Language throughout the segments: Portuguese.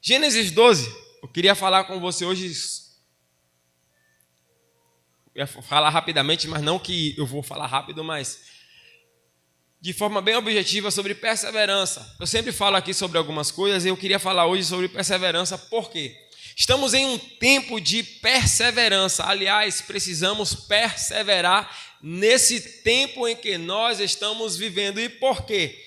Gênesis 12, eu queria falar com você hoje. Eu ia falar rapidamente, mas não que eu vou falar rápido, mas de forma bem objetiva sobre perseverança. Eu sempre falo aqui sobre algumas coisas e eu queria falar hoje sobre perseverança, por quê? Estamos em um tempo de perseverança. Aliás, precisamos perseverar nesse tempo em que nós estamos vivendo. E por quê?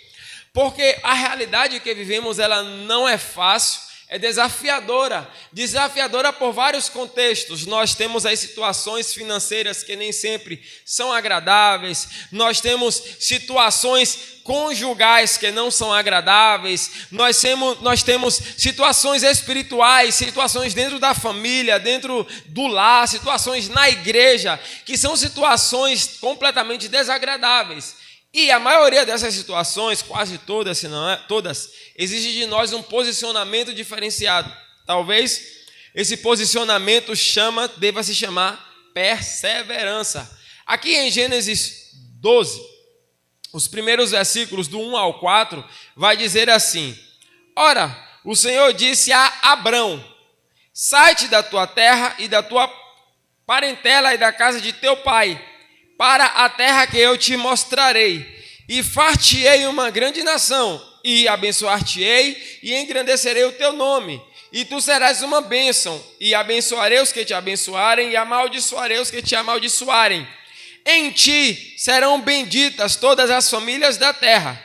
Porque a realidade que vivemos, ela não é fácil, é desafiadora. Desafiadora por vários contextos. Nós temos as situações financeiras que nem sempre são agradáveis. Nós temos situações conjugais que não são agradáveis. Nós temos situações espirituais, situações dentro da família, dentro do lar, situações na igreja, que são situações completamente desagradáveis. E a maioria dessas situações, quase todas, se não é todas, exige de nós um posicionamento diferenciado. Talvez esse posicionamento deva se chamar perseverança. Aqui em Gênesis 12, os primeiros versículos do 1 ao 4, vai dizer assim: Ora, o Senhor disse a Abrão: sai-te da tua terra e da tua parentela e da casa de teu pai, para a terra que eu te mostrarei, e far-te-ei uma grande nação, e abençoar-te-ei, e engrandecerei o teu nome, e tu serás uma bênção, e abençoarei os que te abençoarem, e amaldiçoarei os que te amaldiçoarem. Em ti serão benditas todas as famílias da terra.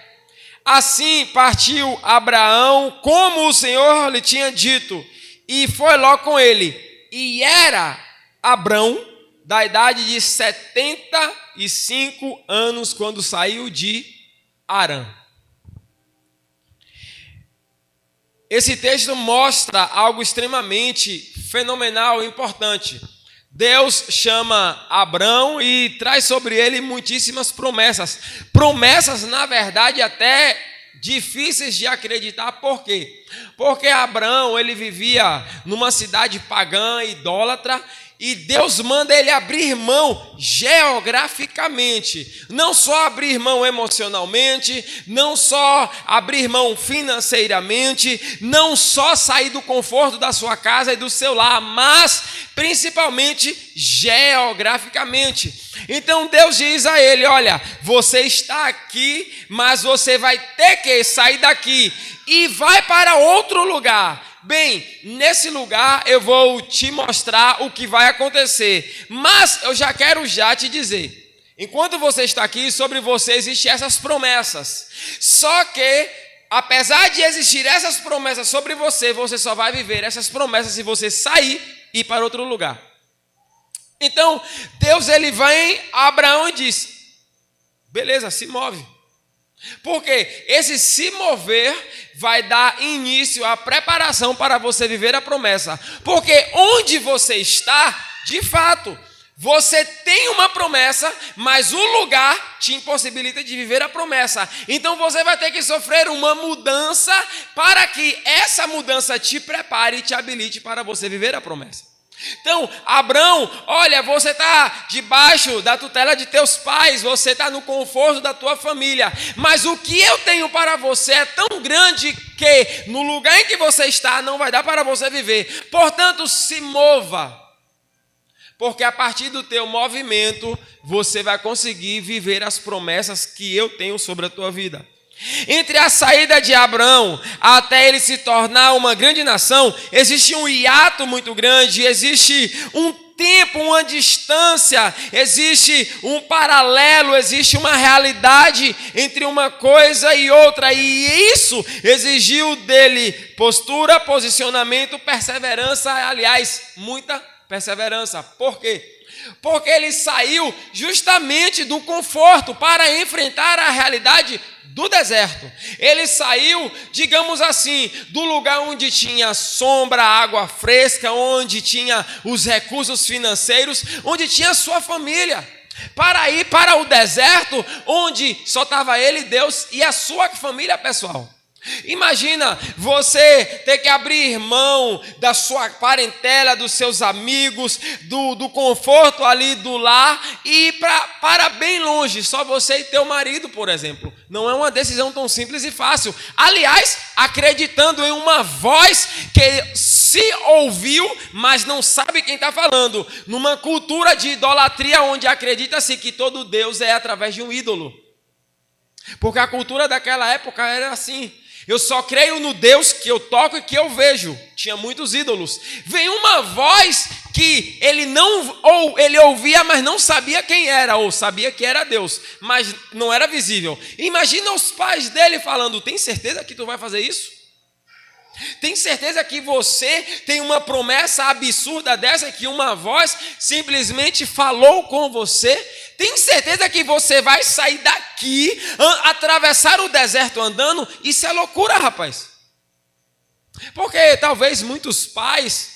Assim partiu Abraão, como o Senhor lhe tinha dito, e foi Ló com ele, e era Abrão da idade de 75 anos, quando saiu de Harã. Esse texto mostra algo extremamente fenomenal e importante. Deus chama Abrão e traz sobre ele muitíssimas promessas. Promessas, na verdade, até difíceis de acreditar. Por quê? Porque Abrão, ele vivia numa cidade pagã, idólatra, e Deus manda ele abrir mão geograficamente, não só abrir mão emocionalmente, não só abrir mão financeiramente, não só sair do conforto da sua casa e do seu lar, mas principalmente geograficamente. Então Deus diz a ele: olha, você está aqui, mas você vai ter que sair daqui e vai para outro lugar. Bem, nesse lugar eu vou te mostrar o que vai acontecer, mas eu já quero te dizer, enquanto você está aqui, sobre você existem essas promessas, só que apesar de existir essas promessas sobre você, você só vai viver essas promessas se você sair e ir para outro lugar. Então Deus, ele vem a Abraão e diz: beleza, se move. Porque esse se mover vai dar início à preparação para você viver a promessa. Porque onde você está, de fato, você tem uma promessa, mas o lugar te impossibilita de viver a promessa. Então você vai ter que sofrer uma mudança para que essa mudança te prepare e te habilite para você viver a promessa. Então, Abrão, olha, você está debaixo da tutela de teus pais, você está no conforto da tua família, mas o que eu tenho para você é tão grande que no lugar em que você está não vai dar para você viver. Portanto, se mova, porque a partir do teu movimento você vai conseguir viver as promessas que eu tenho sobre a tua vida. Entre a saída de Abrão até ele se tornar uma grande nação, existe um hiato muito grande, existe um tempo, uma distância, existe um paralelo, existe uma realidade entre uma coisa e outra, e isso exigiu dele postura, posicionamento, perseverança, aliás, muita perseverança. Por quê? Porque ele saiu justamente do conforto para enfrentar a realidade do deserto. Ele saiu, digamos assim, do lugar onde tinha sombra, água fresca, onde tinha os recursos financeiros, onde tinha sua família, para ir para o deserto, onde só estava ele, Deus e a sua família pessoal. Imagina você ter que abrir mão da sua parentela, dos seus amigos, do conforto ali do lar e ir para bem longe, só você e teu marido, por exemplo. Não é uma decisão tão simples e fácil. Aliás, acreditando em uma voz que se ouviu, mas não sabe quem está falando. Numa cultura de idolatria onde acredita-se que todo Deus é através de um ídolo. Porque a cultura daquela época era assim. Eu só creio no Deus que eu toco e que eu vejo. Tinha muitos ídolos. Vem uma voz que ele ouvia, mas não sabia quem era, ou sabia que era Deus, mas não era visível. Imagina os pais dele falando: tem certeza que tu vai fazer isso? Tem certeza que você tem uma promessa absurda dessa, que uma voz simplesmente falou com você? Tem certeza que você vai sair daqui, atravessar o deserto andando? Isso é loucura, rapaz. Porque talvez muitos pais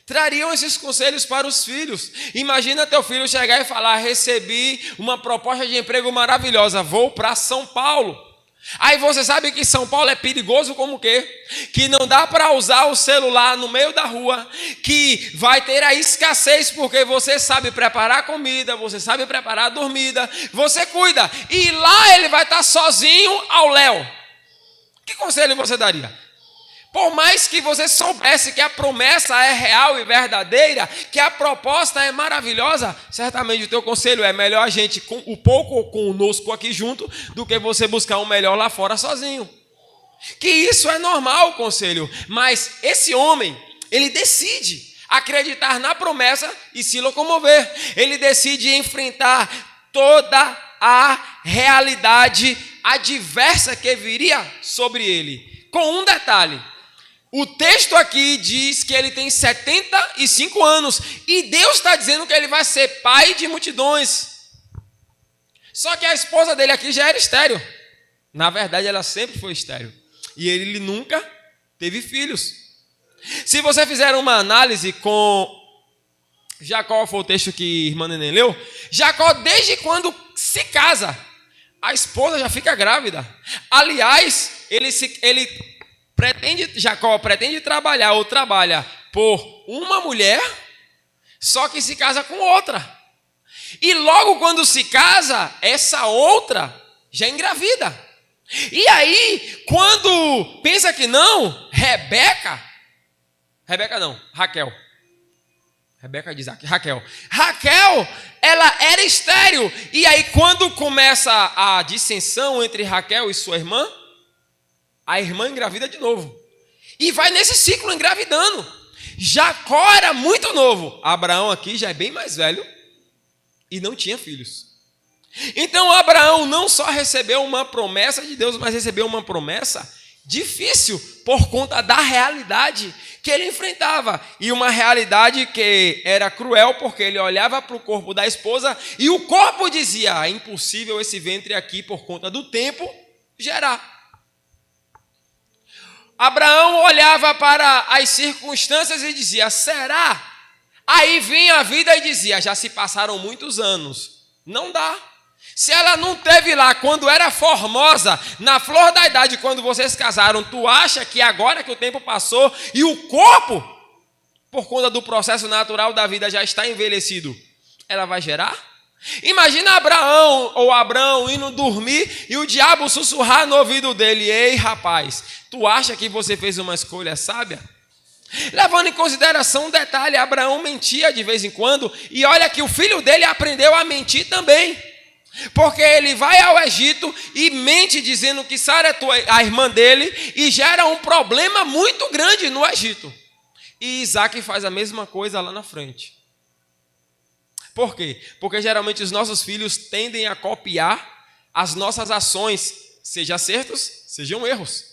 trariam esses conselhos para os filhos. Imagina teu filho chegar e falar: recebi uma proposta de emprego maravilhosa, vou para São Paulo. Aí você sabe que São Paulo é perigoso como o quê? Que não dá para usar o celular no meio da rua, que vai ter a escassez porque você sabe preparar comida, você sabe preparar a dormida, você cuida. E lá ele vai estar sozinho ao léu. Que conselho você daria? Por mais que você soubesse que a promessa é real e verdadeira, que a proposta é maravilhosa, certamente o teu conselho é: melhor a gente com o pouco conosco aqui junto do que você buscar um melhor lá fora sozinho. Que isso é normal, conselho. Mas esse homem, ele decide acreditar na promessa e se locomover. Ele decide enfrentar toda a realidade adversa que viria sobre ele. Com um detalhe: o texto aqui diz que ele tem 75 anos e Deus está dizendo que ele vai ser pai de multidões. Só que a esposa dele aqui já era estéril. Na verdade, ela sempre foi estéril. E ele nunca teve filhos. Se você fizer uma análise com Jacó, foi o texto que a irmã Neném leu. Jacó, desde quando se casa, a esposa já fica grávida. Aliás, Jacó pretende trabalhar ou trabalha por uma mulher, só que se casa com outra. E logo quando se casa, essa outra já engravida. E aí, quando pensa que não, Raquel, ela era estéril. E aí, quando começa a dissensão entre Raquel e sua irmã, a irmã engravida de novo. E vai nesse ciclo engravidando. Jacó era muito novo. Abraão aqui já é bem mais velho e não tinha filhos. Então Abraão não só recebeu uma promessa de Deus, mas recebeu uma promessa difícil por conta da realidade que ele enfrentava. E uma realidade que era cruel, porque ele olhava para o corpo da esposa e o corpo dizia: é impossível esse ventre aqui, por conta do tempo, gerar. Abraão olhava para as circunstâncias e dizia: será? Aí vinha a vida e dizia: já se passaram muitos anos, não dá. Se ela não teve lá quando era formosa, na flor da idade, quando vocês casaram, tu acha que agora que o tempo passou e o corpo, por conta do processo natural da vida, já está envelhecido, ela vai gerar? Imagina Abraão indo dormir e o diabo sussurrar no ouvido dele: ei, rapaz, tu acha que você fez uma escolha sábia? Levando em consideração um detalhe: Abraão mentia de vez em quando, e olha que o filho dele aprendeu a mentir também. Porque ele vai ao Egito e mente dizendo que Sara é a irmã dele e gera um problema muito grande no Egito. E Isaac faz a mesma coisa lá na frente. Por quê? Porque geralmente os nossos filhos tendem a copiar as nossas ações, seja acertos, sejam erros.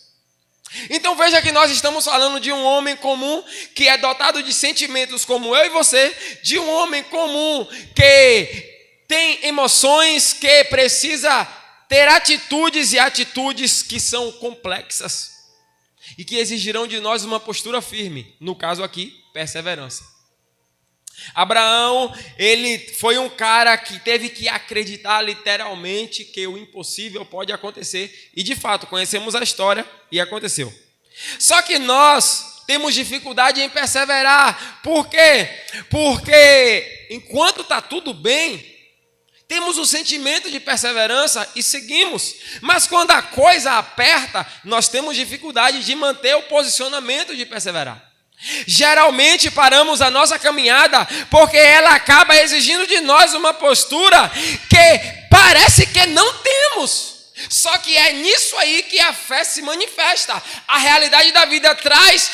Então veja que nós estamos falando de um homem comum que é dotado de sentimentos como eu e você, de um homem comum que tem emoções, que precisa ter atitudes e atitudes que são complexas e que exigirão de nós uma postura firme, no caso aqui, perseverança. Abraão, ele foi um cara que teve que acreditar literalmente que o impossível pode acontecer. E de fato, conhecemos a história e aconteceu. Só que nós temos dificuldade em perseverar. Por quê? Porque enquanto está tudo bem, temos o sentimento de perseverança e seguimos. Mas quando a coisa aperta, nós temos dificuldade de manter o posicionamento de perseverar. Geralmente paramos a nossa caminhada porque ela acaba exigindo de nós uma postura que parece que não temos. Só que é nisso aí que a fé se manifesta. A realidade da vida traz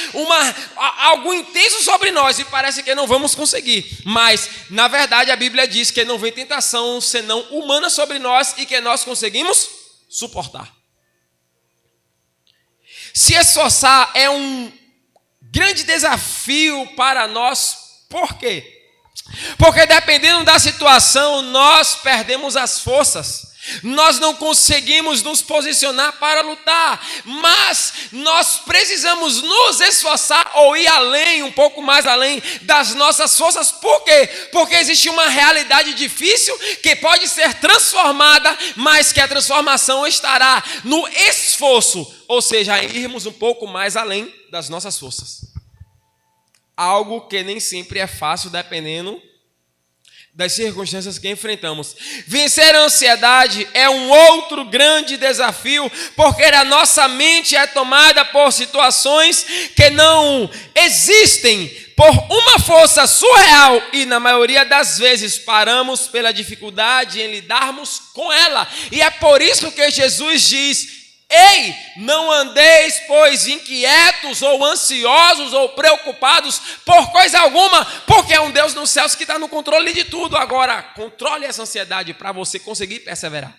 algo intenso sobre nós e parece que não vamos conseguir. Mas, na verdade, a Bíblia diz que não vem tentação senão humana sobre nós e que nós conseguimos suportar. Se esforçar é um grande desafio para nós. Por quê? Porque dependendo da situação, nós perdemos as forças. Nós não conseguimos nos posicionar para lutar, mas nós precisamos nos esforçar ou ir além, um pouco mais além das nossas forças. Por quê? Porque existe uma realidade difícil que pode ser transformada, mas que a transformação estará no esforço, ou seja, irmos um pouco mais além das nossas forças. Algo que nem sempre é fácil dependendo das circunstâncias que enfrentamos. Vencer a ansiedade é um outro grande desafio, porque a nossa mente é tomada por situações que não existem, por uma força surreal, e na maioria das vezes paramos pela dificuldade em lidarmos com ela. E é por isso que Jesus diz: ei, não andeis, pois, inquietos, ou ansiosos, ou preocupados por coisa alguma, porque é um Deus nos céus que está no controle de tudo. Agora, controle essa ansiedade para você conseguir perseverar,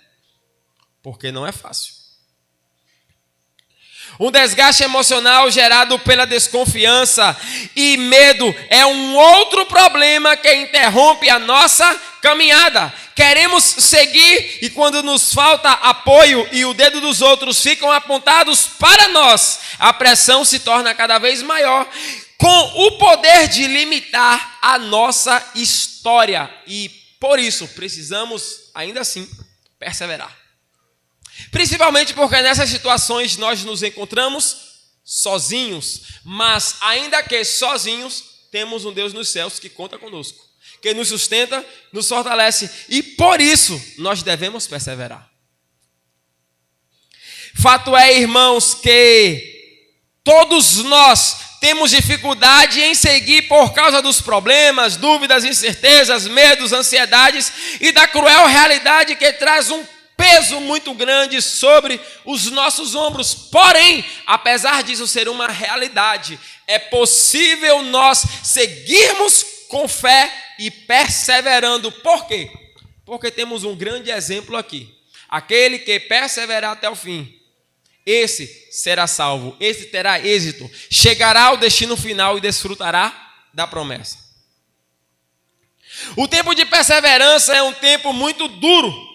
porque não é fácil. Um desgaste emocional gerado pela desconfiança e medo é um outro problema que interrompe a nossa caminhada. Queremos seguir e quando nos falta apoio e o dedo dos outros ficam apontados para nós, a pressão se torna cada vez maior, com o poder de limitar a nossa história. E por isso precisamos, ainda assim, perseverar. Principalmente porque nessas situações nós nos encontramos sozinhos, mas ainda que sozinhos, temos um Deus nos céus que conta conosco, que nos sustenta, nos fortalece, e por isso nós devemos perseverar. Fato é, irmãos, que todos nós temos dificuldade em seguir por causa dos problemas, dúvidas, incertezas, medos, ansiedades e da cruel realidade que traz um peso muito grande sobre os nossos ombros. Porém, apesar disso ser uma realidade, é possível nós seguirmos com fé e perseverando. Por quê? Porque temos um grande exemplo aqui. Aquele que perseverar até o fim, esse será salvo, esse terá êxito, chegará ao destino final e desfrutará da promessa. O tempo de perseverança é um tempo muito duro,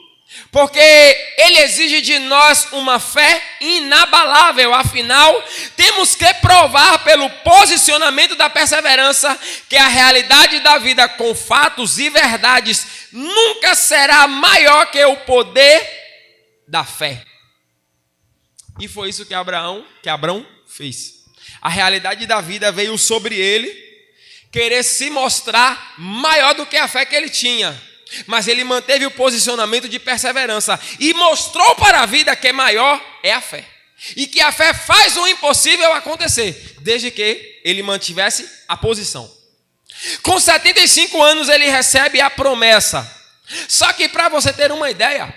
porque ele exige de nós uma fé inabalável. Afinal, temos que provar pelo posicionamento da perseverança que a realidade da vida com fatos e verdades nunca será maior que o poder da fé. E foi isso que Abraão fez. A realidade da vida veio sobre ele querer se mostrar maior do que a fé que ele tinha. Mas ele manteve o posicionamento de perseverança e mostrou para a vida que maior é a fé. E que a fé faz o impossível acontecer, desde que ele mantivesse a posição. Com 75 anos ele recebe a promessa. Só que para você ter uma ideia,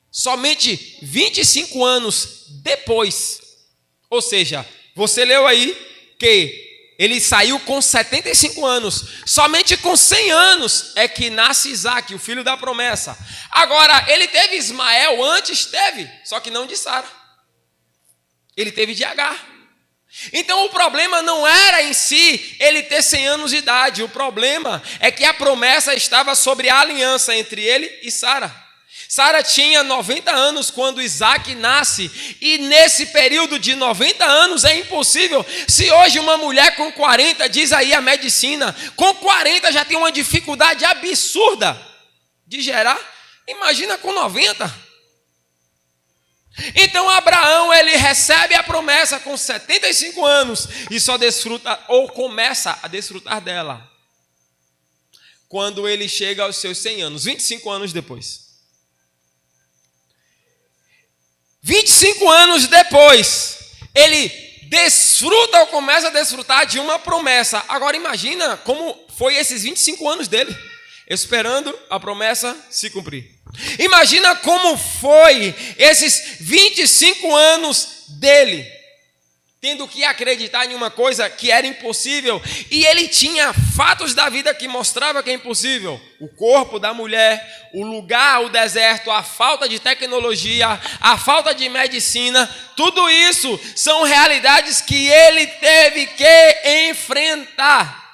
somente 25 anos depois, ou seja, você leu aí que ele saiu com 75 anos. Somente com 100 anos é que nasce Isaac, o filho da promessa. Agora, ele teve Ismael antes? Teve, só que não de Sara. Ele teve de Agar. Então o problema não era em si ele ter 100 anos de idade. O problema é que a promessa estava sobre a aliança entre ele e Sara. Sara tinha 90 anos quando Isaac nasce, e nesse período de 90 anos é impossível. Se hoje uma mulher com 40, diz aí a medicina, com 40 já tem uma dificuldade absurda de gerar, imagina com 90. Então Abraão, ele recebe a promessa com 75 anos e só desfruta, ou começa a desfrutar dela, quando ele chega aos seus 100 anos, 25 anos depois. 25 anos depois, ele desfruta ou começa a desfrutar de uma promessa. Agora imagina como foi esses 25 anos dele, esperando a promessa se cumprir. Imagina como foi esses 25 anos dele, tendo que acreditar em uma coisa que era impossível, e ele tinha fatos da vida que mostrava que é impossível. O corpo da mulher, o lugar, o deserto, a falta de tecnologia, a falta de medicina, tudo isso são realidades que ele teve que enfrentar.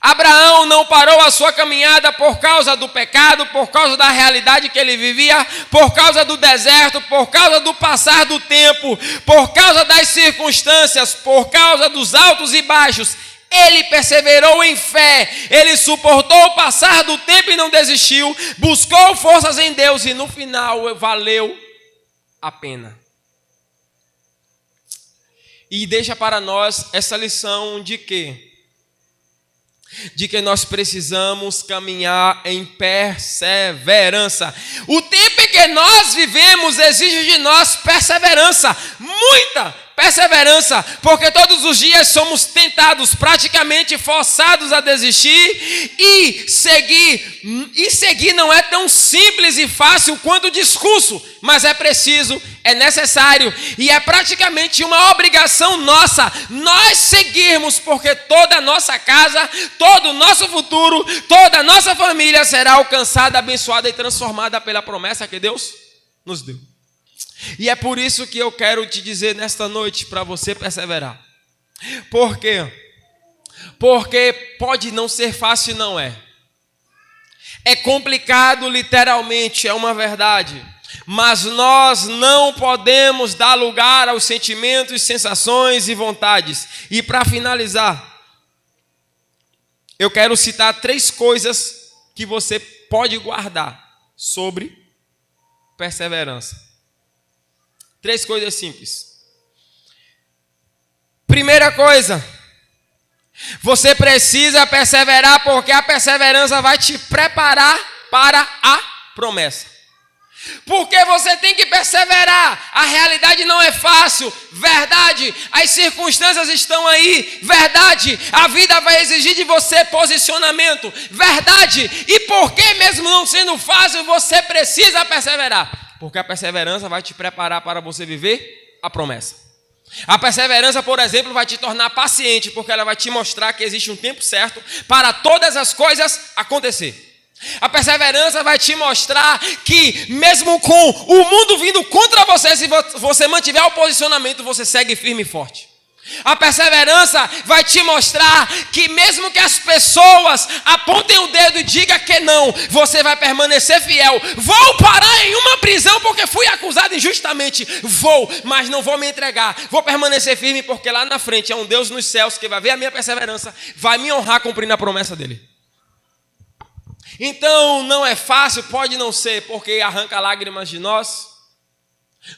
Abraão não parou a sua caminhada por causa do pecado, por causa da realidade que ele vivia, por causa do deserto, por causa do passar do tempo, por causa das circunstâncias, por causa dos altos e baixos. Ele perseverou em fé, ele suportou o passar do tempo e não desistiu, buscou forças em Deus e no final valeu a pena. E deixa para nós essa lição de quê? De que nós precisamos caminhar em perseverança. O tempo em que nós vivemos exige de nós perseverança, muita perseverança, porque todos os dias somos tentados, praticamente forçados a desistir, e seguir não é tão simples e fácil quanto o discurso, mas é preciso, é necessário e é praticamente uma obrigação nossa, nós seguirmos, porque toda a nossa casa, todo o nosso futuro, toda a nossa família será alcançada, abençoada e transformada pela promessa que Deus nos deu. E é por isso que eu quero te dizer nesta noite para você perseverar. Por quê? Porque pode não ser fácil, não é. É complicado literalmente, é uma verdade. Mas nós não podemos dar lugar aos sentimentos, sensações e vontades. E para finalizar, eu quero citar 3 coisas que você pode guardar sobre perseverança. 3 coisas simples. Primeira coisa, você precisa perseverar, porque a perseverança vai te preparar para a promessa. Porque você tem que perseverar. A realidade não é fácil, verdade. As circunstâncias estão aí, verdade. A vida vai exigir de você posicionamento, verdade. E porque mesmo não sendo fácil, você precisa perseverar. Porque a perseverança vai te preparar para você viver a promessa. A perseverança, por exemplo, vai te tornar paciente, porque ela vai te mostrar que existe um tempo certo para todas as coisas acontecer. A perseverança vai te mostrar que mesmo com o mundo vindo contra você, se você mantiver o posicionamento, você segue firme e forte. A perseverança vai te mostrar que mesmo que as pessoas apontem o dedo e digam que não, você vai permanecer fiel. Vou parar em uma prisão porque fui acusado injustamente. Vou, mas não vou me entregar. Vou permanecer firme porque lá na frente é um Deus nos céus que vai ver a minha perseverança, vai me honrar cumprindo a promessa dele. Então não é fácil, pode não ser, porque arranca lágrimas de nós,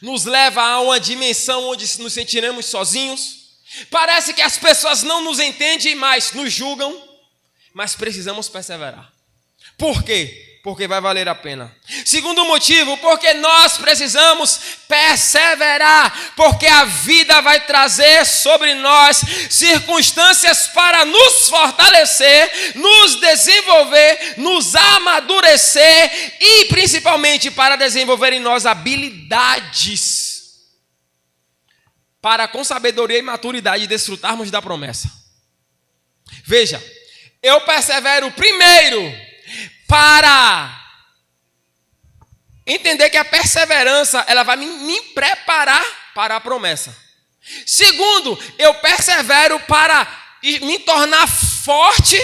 nos leva a uma dimensão onde nos sentiremos sozinhos. Parece que as pessoas não nos entendem, mas nos julgam, mas precisamos perseverar. Por quê? Porque vai valer a pena. Segundo motivo, porque nós precisamos perseverar, porque a vida vai trazer sobre nós circunstâncias para nos fortalecer, nos desenvolver, nos amadurecer e principalmente para desenvolver em nós habilidades para com sabedoria e maturidade desfrutarmos da promessa. Veja, eu persevero primeiro para entender que a perseverança ela vai me preparar para a promessa. Segundo, eu persevero para me tornar forte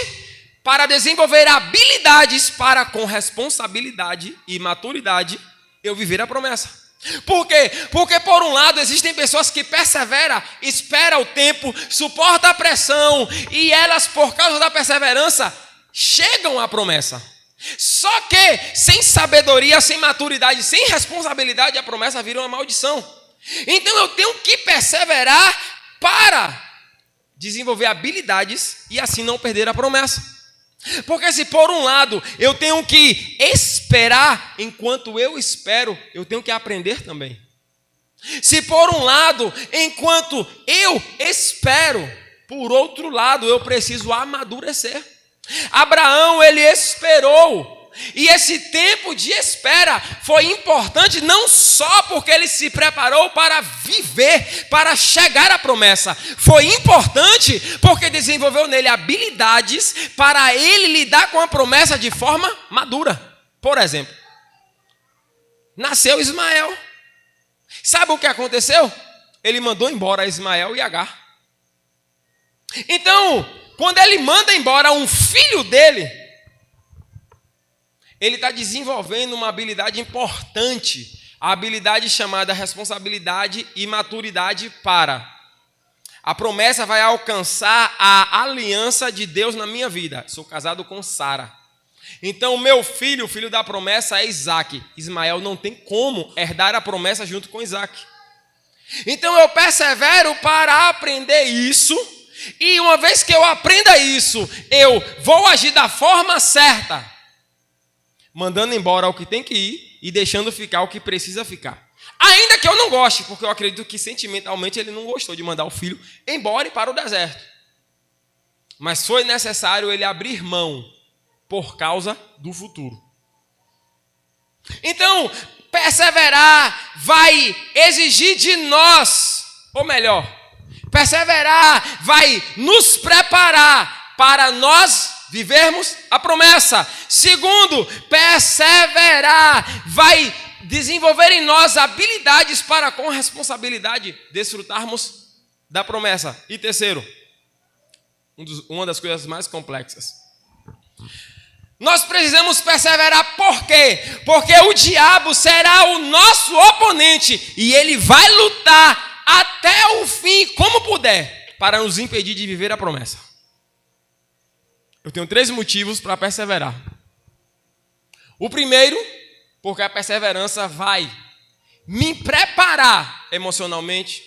para desenvolver habilidades para, com responsabilidade e maturidade, eu viver a promessa. Por quê? Porque, por um lado, existem pessoas que perseveram, esperam o tempo, suportam a pressão, e elas, por causa da perseverança, chegam à promessa. Só que, sem sabedoria, sem maturidade, sem responsabilidade, a promessa vira uma maldição. Então, eu tenho que perseverar para desenvolver habilidades e assim não perder a promessa. Porque se por um lado eu tenho que esperar, enquanto eu espero, eu tenho que aprender também. Se por um lado, enquanto eu espero, por outro lado, eu preciso amadurecer. Abraão, ele esperou. E esse tempo de espera foi importante não só porque ele se preparou para viver, para chegar à promessa. Foi importante porque desenvolveu nele habilidades para ele lidar com a promessa de forma madura. Por exemplo, nasceu Ismael. Sabe o que aconteceu? Ele mandou embora Ismael e Agar. Então, quando ele manda embora um filho dele, ele está desenvolvendo uma habilidade importante, a habilidade chamada responsabilidade e maturidade para. A promessa vai alcançar a aliança de Deus na minha vida. Sou casado com Sara. Então, o meu filho, o filho da promessa é Isaac. Ismael não tem como herdar a promessa junto com Isaac. Então, eu persevero para aprender isso. E uma vez que eu aprenda isso, eu vou agir da forma certa, mandando embora o que tem que ir e deixando ficar o que precisa ficar. Ainda que eu não goste, porque eu acredito que sentimentalmente ele não gostou de mandar o filho embora e para o deserto. Mas foi necessário ele abrir mão por causa do futuro. Então, perseverar vai exigir de nós, ou melhor, perseverar vai nos preparar para nós vivermos a promessa. Segundo, perseverar vai desenvolver em nós habilidades para, com responsabilidade, desfrutarmos da promessa. E terceiro, uma das coisas mais complexas, nós precisamos perseverar. Por quê? Porque o diabo será o nosso oponente e ele vai lutar até o fim, como puder, para nos impedir de viver a promessa. Eu tenho 3 motivos para perseverar. O primeiro, porque a perseverança vai me preparar emocionalmente,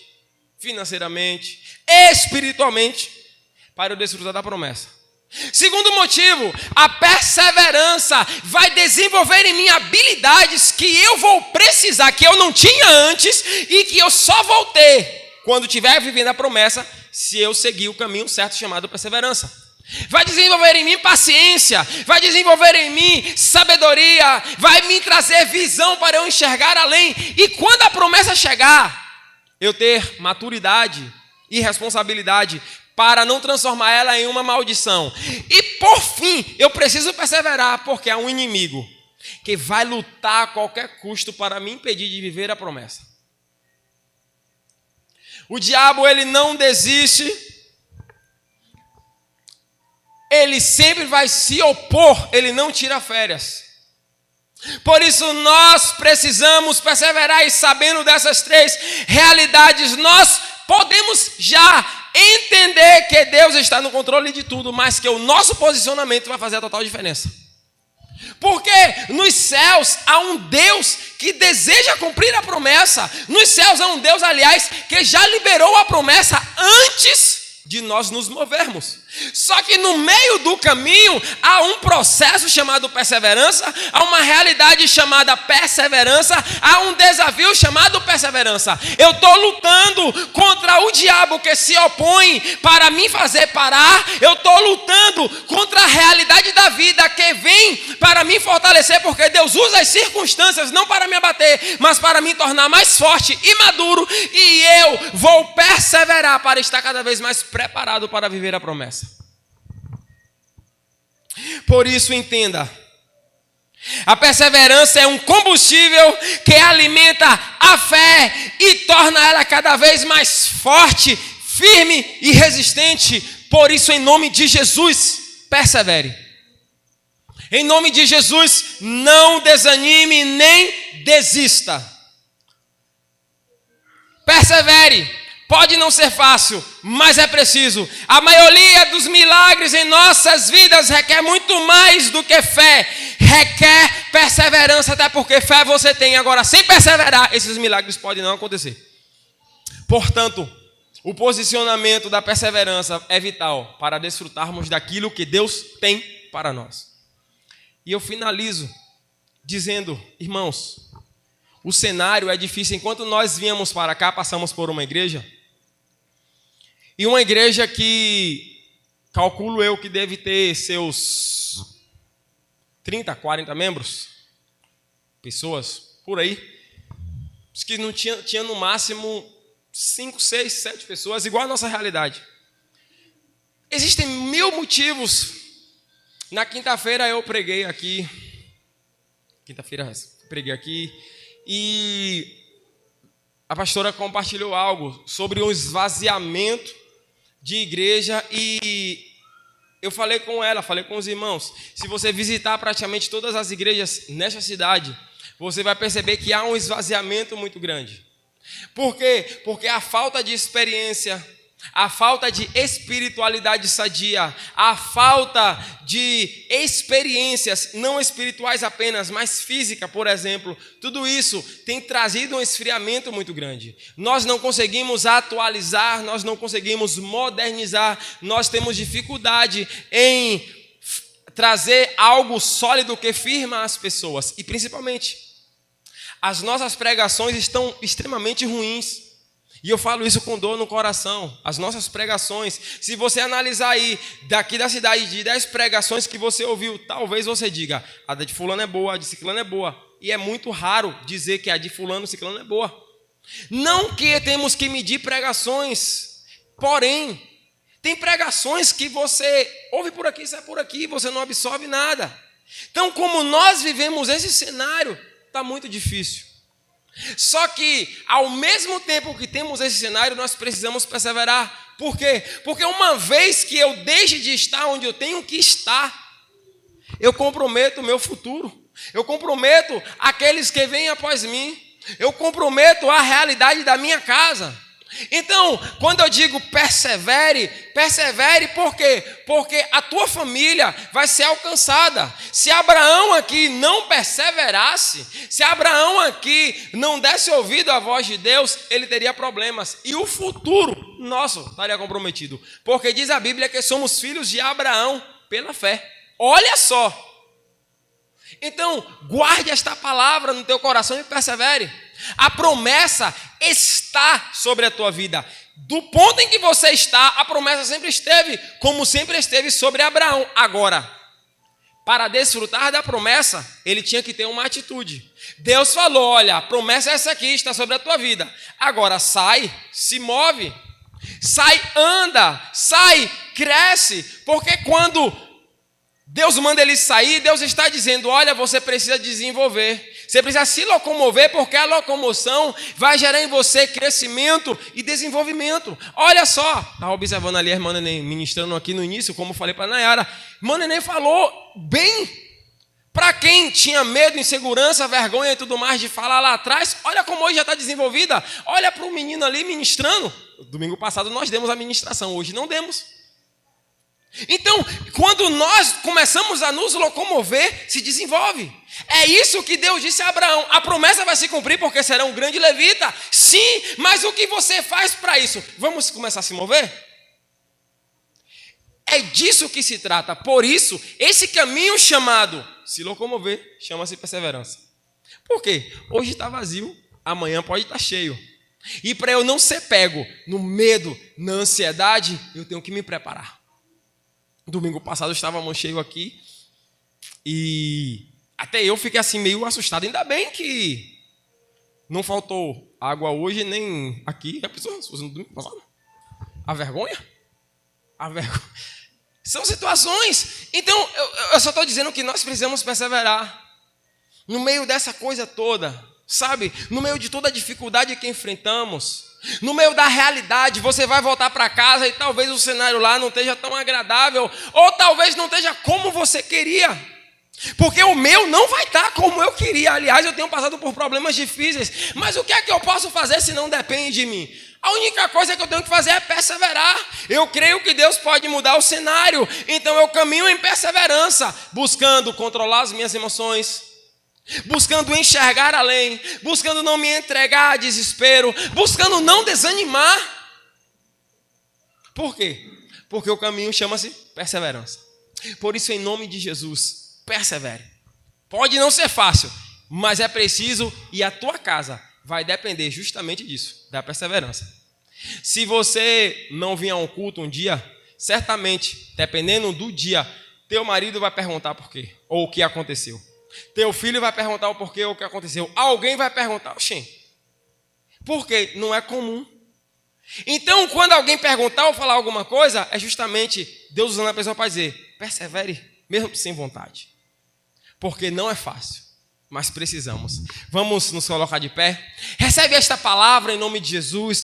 financeiramente, espiritualmente, para eu desfrutar da promessa. Segundo motivo, a perseverança vai desenvolver em mim habilidades que eu vou precisar, que eu não tinha antes e que eu só vou ter quando estiver vivendo a promessa, se eu seguir o caminho certo chamado perseverança. Vai desenvolver em mim paciência, vai desenvolver em mim sabedoria, vai me trazer visão para eu enxergar além. E quando a promessa chegar, eu ter maturidade e responsabilidade para não transformar ela em uma maldição. E por fim, eu preciso perseverar, porque há um inimigo que vai lutar a qualquer custo para me impedir de viver a promessa. O diabo, ele não desiste. Ele sempre vai se opor, ele não tira férias. Por isso nós precisamos perseverar e sabendo dessas 3 realidades, nós podemos já entender que Deus está no controle de tudo, mas que o nosso posicionamento vai fazer a total diferença. Porque nos céus há um Deus que deseja cumprir a promessa. Nos céus há um Deus, aliás, que já liberou a promessa antes de nós nos movermos. Só que no meio do caminho há um processo chamado perseverança, há uma realidade chamada perseverança, há um desafio chamado perseverança. Eu estou lutando contra o diabo que se opõe para me fazer parar, eu estou lutando contra a realidade da vida que vem para me fortalecer, porque Deus usa as circunstâncias não para me abater, mas para me tornar mais forte e maduro, e eu vou perseverar para estar cada vez mais preparado para viver a promessa. Por isso, entenda, a perseverança é um combustível que alimenta a fé e torna ela cada vez mais forte, firme e resistente. Por isso, em nome de Jesus, persevere. Em nome de Jesus, não desanime nem desista. Persevere. Pode não ser fácil, mas é preciso. A maioria dos milagres em nossas vidas requer muito mais do que fé. Requer perseverança, até porque fé você tem. Agora, sem perseverar, esses milagres podem não acontecer. Portanto, o posicionamento da perseverança é vital para desfrutarmos daquilo que Deus tem para nós. E eu finalizo dizendo, irmãos, o cenário é difícil. Enquanto nós viemos para cá, passamos por uma igreja. E uma igreja que, calculo eu, que deve ter seus 30, 40 membros, pessoas, por aí. Diz que não tinha no máximo 5, 6, 7 pessoas, igual a nossa realidade. Existem 1000 motivos. Na quinta-feira eu preguei aqui. E a pastora compartilhou algo sobre o esvaziamento de igreja, e eu falei com ela, falei com os irmãos, se você visitar praticamente todas as igrejas nesta cidade, você vai perceber que há um esvaziamento muito grande. Por quê? Porque a falta de experiência, a falta de espiritualidade sadia, a falta de experiências não espirituais apenas, mas física, por exemplo, tudo isso tem trazido um esfriamento muito grande. Nós não conseguimos atualizar, nós não conseguimos modernizar, nós temos dificuldade em trazer algo sólido que firma as pessoas. E principalmente, as nossas pregações estão extremamente ruins. E eu falo isso com dor no coração. As nossas pregações, se você analisar aí, daqui da cidade, de 10 pregações que você ouviu, talvez você diga, a de fulano é boa, a de ciclano é boa. E é muito raro dizer que a de fulano e ciclano é boa. Não que temos que medir pregações, porém, tem pregações que você ouve por aqui, sai por aqui, você não absorve nada. Então, como nós vivemos esse cenário, está muito difícil. Só que, ao mesmo tempo que temos esse cenário, nós precisamos perseverar. Por quê? Porque uma vez que eu deixe de estar onde eu tenho que estar, eu comprometo o meu futuro. Eu comprometo aqueles que vêm após mim. Eu comprometo a realidade da minha casa. Então, quando eu digo persevere, persevere por quê? Porque a tua família vai ser alcançada. Se Abraão aqui não perseverasse, se Abraão aqui não desse ouvido à voz de Deus, ele teria problemas. E o futuro nosso estaria comprometido. Porque diz a Bíblia que somos filhos de Abraão pela fé. Olha só. Então, guarde esta palavra no teu coração e persevere. A promessa está sobre a tua vida. Do ponto em que você está, a promessa sempre esteve, como sempre esteve sobre Abraão. Agora, para desfrutar da promessa, ele tinha que ter uma atitude. Deus falou, olha, a promessa é essa aqui, está sobre a tua vida. Agora sai, se move, sai, anda, sai, cresce. Porque quando Deus manda ele sair, Deus está dizendo, olha, você precisa desenvolver. Você precisa se locomover, porque a locomoção vai gerar em você crescimento e desenvolvimento. Olha só, estava observando ali a irmã Neném ministrando aqui no início, como eu falei para a Nayara. Irmã Neném falou bem. Para quem tinha medo, insegurança, vergonha e tudo mais de falar lá atrás, olha como hoje já está desenvolvida. Olha para o menino ali ministrando. Domingo passado nós demos a ministração, hoje não demos. Então, quando nós começamos a nos locomover, se desenvolve. É isso que Deus disse a Abraão. A promessa vai se cumprir porque será um grande levita. Sim, mas o que você faz para isso? Vamos começar a se mover? É disso que se trata. Por isso, esse caminho chamado se locomover chama-se perseverança. Por quê? Hoje está vazio, amanhã pode estar cheio. E para eu não ser pego no medo, na ansiedade, eu tenho que me preparar. Domingo passado estávamos cheios aqui e até eu fiquei assim meio assustado. Ainda bem que não faltou água hoje nem aqui. Já pensou? No domingo passado? A vergonha? São situações. Então, eu só estou dizendo que nós precisamos perseverar no meio dessa coisa toda, sabe? No meio de toda a dificuldade que enfrentamos. No meio da realidade, você vai voltar para casa e talvez o cenário lá não esteja tão agradável, ou talvez não esteja como você queria. Porque o meu não vai estar como eu queria. Aliás, eu tenho passado por problemas difíceis. Mas o que é que eu posso fazer se não depende de mim? A única coisa que eu tenho que fazer é perseverar. Eu creio que Deus pode mudar o cenário. Então eu caminho em perseverança, buscando controlar as minhas emoções, buscando enxergar além, buscando não me entregar a desespero, buscando não desanimar. Por quê? Porque o caminho chama-se perseverança. Por isso, em nome de Jesus, persevere. Pode não ser fácil, mas é preciso, e a tua casa vai depender justamente disso, da perseverança. Se você não vir a um culto um dia, certamente, dependendo do dia, teu marido vai perguntar por quê, ou o que aconteceu. Teu filho vai perguntar o porquê ou o que aconteceu. Alguém vai perguntar, oxê, por quê? Não é comum. Então, quando alguém perguntar ou falar alguma coisa, é justamente Deus usando a pessoa para dizer, persevere, mesmo sem vontade. Porque não é fácil, mas precisamos. Vamos nos colocar de pé. Recebe esta palavra em nome de Jesus.